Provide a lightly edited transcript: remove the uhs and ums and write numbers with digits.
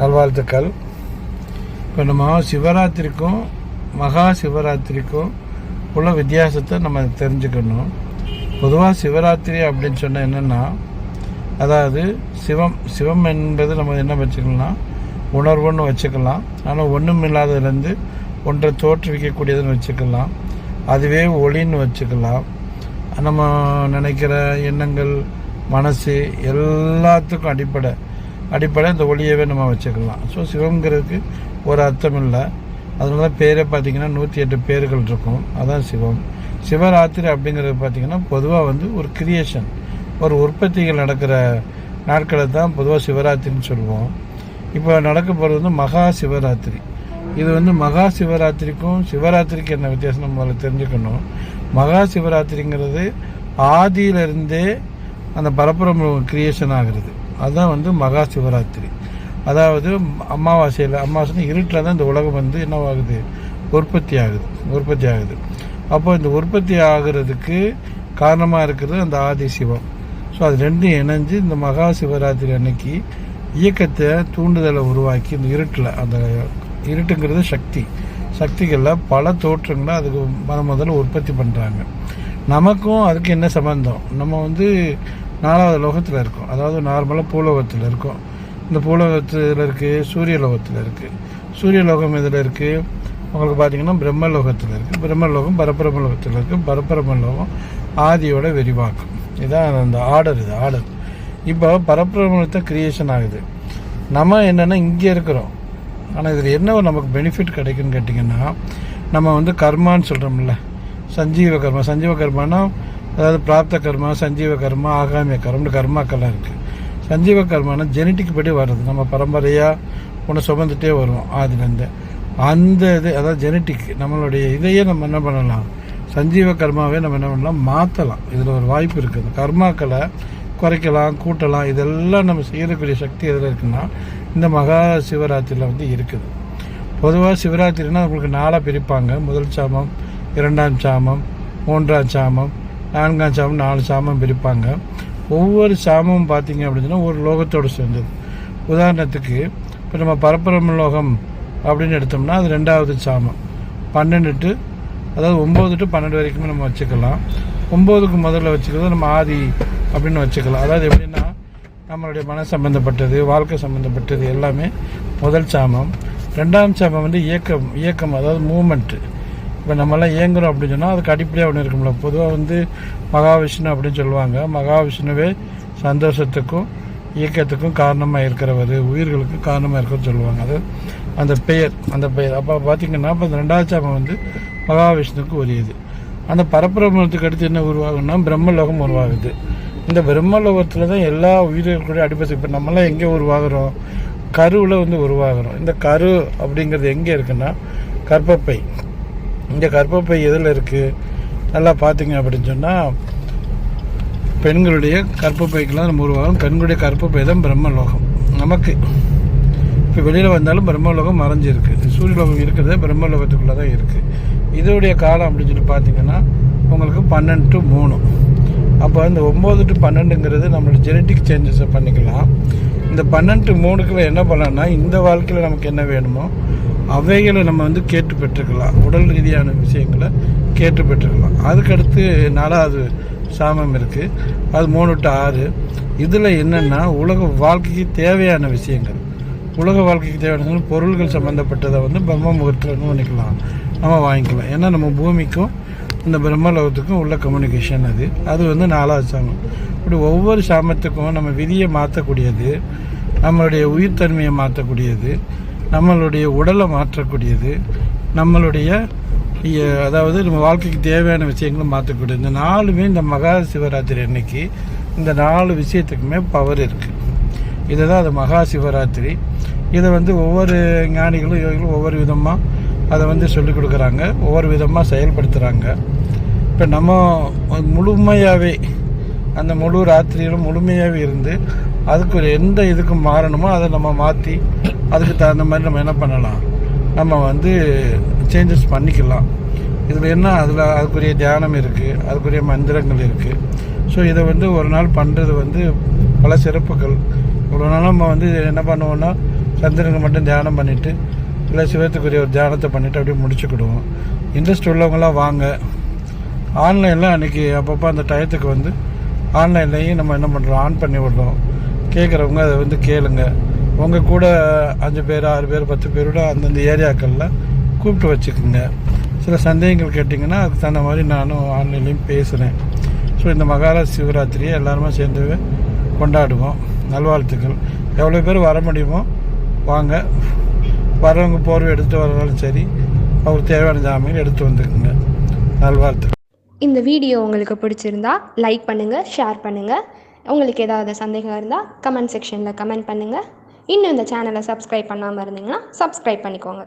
நல்வாழ்த்துக்கள். இப்போ நம்ம சிவராத்திரிக்கும் மகா சிவராத்திரிக்கும் உள்ள வித்தியாசத்தை நம்ம தெரிஞ்சுக்கணும். பொதுவாக சிவராத்திரி அப்படின்னு சொன்னால் என்னென்னா, அதாவது சிவம் என்பது நம்ம என்ன வச்சுக்கலாம், உணர்வுன்னு வச்சுக்கலாம். ஆனால் ஒன்றும் இல்லாததுலேருந்து ஒன்றை தோற்றுவிக்கக்கூடியதுன்னு வச்சுக்கலாம். அதுவே ஒளின்னு வச்சுக்கலாம். நம்ம நினைக்கிற எண்ணங்கள், மனசு எல்லாத்துக்கும் அடிப்படை இந்த ஒளியவே நம்ம வச்சுக்கலாம். ஸோ சிவங்கிறதுக்கு ஒரு அர்த்தம் இல்லை. அதனால தான் பேரே பார்த்திங்கன்னா 108 பேர்கள் இருக்கும். அதான் சிவம். சிவராத்திரி அப்படிங்கிறது பார்த்திங்கன்னா பொதுவாக ஒரு கிரியேஷன், ஒரு உற்பத்திகள் நடக்கிற நாட்களை தான் பொதுவாக சிவராத்திரின்னு சொல்லுவோம். இப்போ நடக்க போகிறது மகா சிவராத்திரி. இது மகா சிவராத்திரிக்கும் சிவராத்திரிக்கு என்ன வித்தியாசம் நம்மளால தெரிஞ்சுக்கணும். மகா சிவராத்திரிங்கிறது ஆதியிலிருந்தே அந்த பரப்புரம் கிரியேஷன் ஆகிறது. அதுதான் மகா சிவராத்திரி. அதாவது அமாவாசை இருட்டில் தான் இந்த உலகம் என்னவாகுது, உற்பத்தி ஆகுது. அப்போ இந்த உற்பத்தி ஆகிறதுக்கு காரணமாக இருக்கிறது அந்த ஆதி சிவம். ஸோ அது ரெண்டும் இணைஞ்சு இந்த மகா சிவராத்திரி அன்னைக்கு இயக்கத்தை தூண்டுதலை உருவாக்கி இந்த அந்த இருட்டுங்கிறது சக்திகளில் பல தோற்றங்களை அதுக்கு முதல்ல உற்பத்தி பண்ணுறாங்க. நமக்கும் அதுக்கு என்ன சம்பந்தம்? நம்ம 4வது லோகத்தில் இருக்கோம். அதாவது நார்மலாக பூலோகத்தில் இருக்கோம். இந்த பூலோகத்தில் இருக்குது, சூரியலோகத்தில் இருக்குது. சூரியலோகம் இதில் இருக்குது உங்களுக்கு பார்த்திங்கன்னா பிரம்மலோகத்தில் இருக்குது. பிரம்மலோகம் பரபிரமலோகத்தில் இருக்குது. பரபிரமலோகம் ஆதியோட விரிவாக்கம். இதுதான் அந்த ஆர்டர். இப்போ பரபிரமலத்தை கிரியேஷன் ஆகுது. நம்ம என்னென்னா இங்கே இருக்கிறோம். ஆனால் இதில் என்ன நமக்கு பெனிஃபிட் கிடைக்குன்னு கேட்டிங்கன்னா, நம்ம கர்மான்னு சொல்கிறோம்ல, சஞ்சீவ கர்மானா அதாவது பிராப்த கர்மா, சஞ்சீவ கர்மா, ஆகாமிய கர்மாக்கள்லாம் இருக்குது. சஞ்சீவ கர்மானா ஜெனட்டிக் படி வர்றது. நம்ம பரம்பரையாக ஒன்று சுமந்துட்டே வருவோம் ஆதிலேருந்து. அந்த அதாவது ஜெனட்டிக் நம்மளுடைய இதையே நம்ம என்ன பண்ணலாம், சஞ்சீவ கர்மாவே நம்ம என்ன பண்ணலாம், மாற்றலாம். இதில் ஒரு வாய்ப்பு இருக்குது. கர்மாக்களை குறைக்கலாம், கூட்டலாம். இதெல்லாம் நம்ம செய்யக்கூடிய சக்தி எதில் இருக்குன்னா இந்த மகா சிவராத்திரியில் இருக்குது. பொதுவாக சிவராத்திரினா உங்களுக்கு 4 பிரிப்பாங்க. முதல் சாமம், 2ஆம் சாமம், 3ஆம் சாமம், 4ஆம் சாமம், 4 சாமம் பிரிப்பாங்க. ஒவ்வொரு சாமமும் பார்த்தீங்க அப்படின்னா ஒரு லோகத்தோடு சேர்ந்தது. உதாரணத்துக்கு இப்போ நம்ம பரபிரம லோகம் அப்படின்னு எடுத்தோம்னா அது 2வது சாமம். 12 அதாவது 9 to 12 வரைக்குமே நம்ம வச்சுக்கலாம். 9க்கு முதல்ல வச்சுக்கிறது நம்ம ஆதி அப்படின்னு வச்சுக்கலாம். அதாவது எப்படின்னா நம்மளுடைய மன சம்பந்தப்பட்டது, வாழ்க்கை சம்மந்தப்பட்டது எல்லாமே முதல் சாமம். 2ஆம் சாமம் இயக்கம் அதாவது மூமெண்ட்டு. இப்போ நம்மளாம் இயங்குறோம் அப்படின்னு சொன்னால் அதுக்கு அடிப்படையாக ஒன்று இருக்கும்ல. பொதுவாக மகாவிஷ்ணு அப்படின்னு சொல்லுவாங்க. மகாவிஷ்ணுவே சந்தோஷத்துக்கும் இயக்கத்துக்கும் காரணமாக இருக்கிறவர், உயிர்களுக்கு காரணமாக இருக்கிறது சொல்லுவாங்க. அது அந்த பெயர். அப்போ பார்த்திங்கன்னா இப்போ இந்த 2ஆவது சாமம் மகாவிஷ்ணுக்கு உரியது. அந்த பரபிரமத்துக்கு அடுத்து என்ன உருவாகுன்னா பிரம்மலோகம் உருவாகுது. இந்த பிரம்மலோகத்தில் தான் எல்லா உயிர்களுடைய அடிப்படை. இப்போ நம்மளாம் எங்கே உருவாகிறோம், கருவில் உருவாகிறோம். இந்த கரு அப்படிங்கிறது எங்கே இருக்குன்னா கர்ப்பப்பை. இந்த கர்ப்பப்பை எதில் இருக்குது நல்லா பார்த்தீங்க அப்படின்னு சொன்னால் பெண்களுடைய கர்ப்பப்பைக்கெல்லாம் நம்ம உருவாகும். பெண்களுடைய கர்ப்பப்பை தான் பிரம்மலோகம். நமக்கு இப்போ வெளியில் வந்தாலும் பிரம்மலோகம் மறைஞ்சிருக்கு. சூரியலோகம் இருக்கிறதே பிரம்மலோகத்துக்குள்ளே தான் இருக்குது. இதோடைய காலம் அப்படின்னு சொல்லி பார்த்தீங்கன்னா உங்களுக்கு 12 to 3. அப்போ இந்த 9 to 12ங்கிறது நம்மளோட ஜெனட்டிக் சேஞ்சஸை பண்ணிக்கலாம். இந்த 12 to 3க்குள்ள என்ன பண்ணலாம்னா இந்த வாழ்க்கையில் நமக்கு என்ன வேணுமோ அவைகளை நம்ம கேட்டு பெற்றுக்கலாம். உடல் ரீதியான விஷயங்களை கேட்டு பெற்றுக்கலாம். அதுக்கடுத்து 4வது சாமம் இருக்குது. அது 3 to 6. இதில் என்னென்னா உலக வாழ்க்கைக்கு தேவையான விஷயங்கள், உலக வாழ்க்கைக்கு தேவையான பொருள்கள் சம்மந்தப்பட்டதை பிரம்ம முகூர்த்தம் பண்ணிக்கலாம், நம்ம வாங்கிக்கலாம். ஏன்னா நம்ம பூமிக்கும் இந்த பிரம்மலோகத்துக்கும் உள்ள கம்யூனிகேஷன் அது 4வது சாமம். இப்படி ஒவ்வொரு சாமத்துக்கும் நம்ம விதியை மாற்றக்கூடியது, நம்மளுடைய உயிர்த்தன்மையை மாற்றக்கூடியது, நம்மளுடைய உடலை மாற்றக்கூடியது, நம்மளுடைய அதாவது நம்ம வாழ்க்கைக்கு தேவையான விஷயங்களை மாற்றக்கூடியது. இந்த 4மே இந்த மகா சிவராத்திரி அன்னைக்கு இந்த 4 விஷயத்துக்குமே பவர் இருக்குது. இதை தான் அது மகா சிவராத்திரி. இதை ஒவ்வொரு ஞானிகளும் யோகிகளும் ஒவ்வொரு விதமாக அதை சொல்லிக் கொடுக்குறாங்க, ஒவ்வொரு விதமாக செயல்படுத்துகிறாங்க. இப்போ நம்ம முழுமையாகவே அந்த முழு ராத்திரியிலும் முழுமையாகவே இருந்து அதுக்கு ஒரு எந்த இதுக்கு மாறணுமோ அதை நம்ம மாற்றி அதுக்கு தகுந்த மாதிரி நம்ம என்ன பண்ணலாம், நம்ம சேஞ்சஸ் பண்ணிக்கலாம். இதில் என்ன அதுக்குரிய தியானம் இருக்குது, அதுக்குரிய மந்திரங்கள் இருக்குது. ஸோ இதை ஒரு நாள் பண்ணுறது பல சிறப்புகள். இவ்வளோ நாள் நம்ம என்ன பண்ணுவோன்னா சந்திரனுக்கு மட்டும் தியானம் பண்ணிவிட்டு இல்லை சிவத்துக்குரிய ஒரு தியானத்தை பண்ணிவிட்டு அப்படியே முடிச்சுக்கிடுவோம். இன்ட்ரெஸ்ட் உள்ளவங்களாம் வாங்க. ஆன்லைனில் அன்றைக்கி அப்பப்போ அந்த டயத்துக்கு வந்து ஆன்லைன்லேயும் நம்ம என்ன பண்ணுறோம், ஆன் பண்ணி விடுறோம். கேட்குறவங்க அதை வந்து கேளுங்க. உங்கள் கூட 5 பேர் 6 பேர் 10 பேரோட அந்தந்த ஏரியாக்களில் கூப்பிட்டு வச்சுக்கோங்க. சில சந்தேகங்கள் கேட்டிங்கன்னா அதுக்கு தகுந்த மாதிரி நானும் ஆன்லைன்லேயும் பேசுகிறேன். ஸோ இந்த மகா சிவராத்திரியை எல்லாருமே சேர்ந்து கொண்டாடுவோம். நல்வாழ்த்துக்கள். எவ்வளோ பேர் வர முடியுமோ வாங்க. வரவங்க போர்வை எடுத்துகிட்டு வரனாலும் சரி, அவருக்கு தேவையான ஜாமீன் எடுத்து வந்துக்குங்க. நல்வாழ்த்துக்கள். இந்த வீடியோ உங்களுக்கு பிடிச்சிருந்தா லைக் பண்ணுங்கள், ஷேர் பண்ணுங்கள். உங்களுக்கு ஏதாவது சந்தேகம் இருந்தால் கமெண்ட் செக்ஷனில் கமெண்ட் பண்ணுங்கள். இன்னும் இந்த சேனலை சப்ஸ்கிரைப் பண்ணாமல் இருந்தீங்கன்னா சப்ஸ்கிரைப் பண்ணிக்கோங்க.